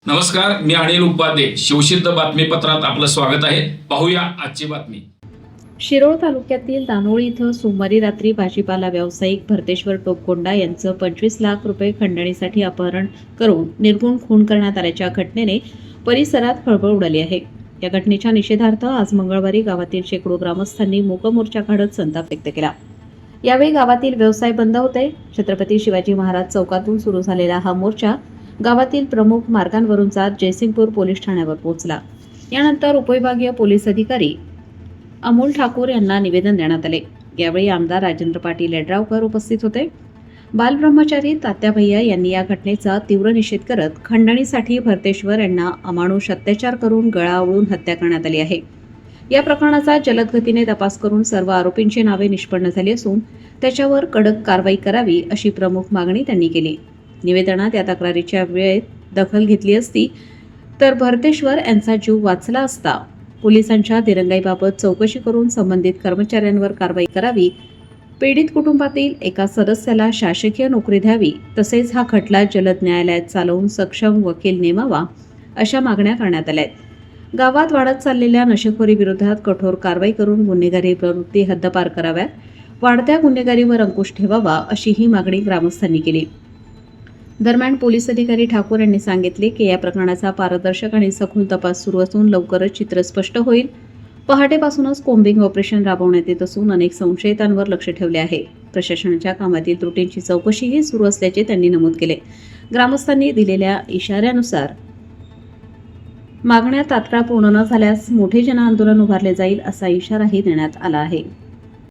नमस्कार, मी अनिल उपाध्ये. शिवसिद्ध बातमीपत्रात आपलं स्वागत आहे. पाहूया आजची बातमी. शिरोळ तालुक्यातील दानोळी इथं सोमवारी रात्री भाजीपाला व्यावसायिक भरतेश्वर टोपकोंडा यांचं 25 लाख रुपये खंडणीसाठी अपहरण करून निर्घुण खून करण्यात आल्याच्या घटनेने परिसरात खळबळ उडाली आहे. या घटनेच्या निषेधार्थ आज मंगळवारी गावातील शेकडो ग्रामस्थांनी मूक मोर्चा काढत संताप व्यक्त केला. यावेळी गावातील व्यवसाय बंद होते. छत्रपती शिवाजी महाराज चौकातून सुरू झालेला हा मोर्चा गावातील प्रमुख मार्गांवरून जात जयसिंगपूर पोलीस ठाण्यावर पोहोचला. यानंतर उपविभागीय पोलीस अधिकारी अमोल ठाकूर यांना निवेदन देण्यात आले. यावेळी आमदार राजेंद्र पाटील यड्रावकर उपस्थित होते. बालब्रह्मचारी तात्या भैया यांनी या घटनेचा तीव्र निषेध करत खंडणीसाठी भरतेश्वर यांना अमानुष अत्याचार करून गळा आवळून हत्या करण्यात आली आहे. या प्रकरणाचा जलद गतीने तपास करून सर्व आरोपींची नावे निष्पन्न झाली असून त्याच्यावर कडक कारवाई करावी अशी प्रमुख मागणी त्यांनी केली. निवेदनात या तक्रारीच्या वेळेत दखल घेतली असती तर भरतेश्वर यांचा जीव वाचला असता. पोलिसांच्या दिरंगाईबाबत चौकशी करून संबंधित कर्मचाऱ्यांवर कारवाई करावी. पीडित कुटुंबातील एका सदस्याला शासकीय नोकरी द्यावी. तसेच हा खटला जलद न्यायालयात चालवून सक्षम वकील नेमावा अशा मागण्या करण्यात आल्या आहेत. गावात वाढत चाललेल्या नशेखोरी विरोधात कठोर कारवाई करून गुन्हेगारी प्रवृत्ती हद्दपार कराव्यात. वाढत्या गुन्हेगारीवर अंकुश ठेवावा अशी ही मागणी ग्रामस्थांनी केली. दरम्यान पोलीस अधिकारी ठाकूर यांनी सांगितले की या प्रकरणाचा पारदर्शक आणि सखोल तपास सुरू असून लवकरच चित्र स्पष्ट होईल. पहाटेपासूनच कोम्बिंग ऑपरेशन राबवण्यात येत असून अनेक संशयितांवर लक्ष ठेवले आहे. प्रशासनाच्या कामातील त्रुटींची चौकशीही सुरू असल्याचे त्यांनी नमूद केले. ग्रामस्थांनी दिलेल्या इशाऱ्यानुसार मागण्या तात्काळ पूर्ण न झाल्यास मोठे जनआंदोलन उभारले जाईल असा इशाराही देण्यात आला आहे.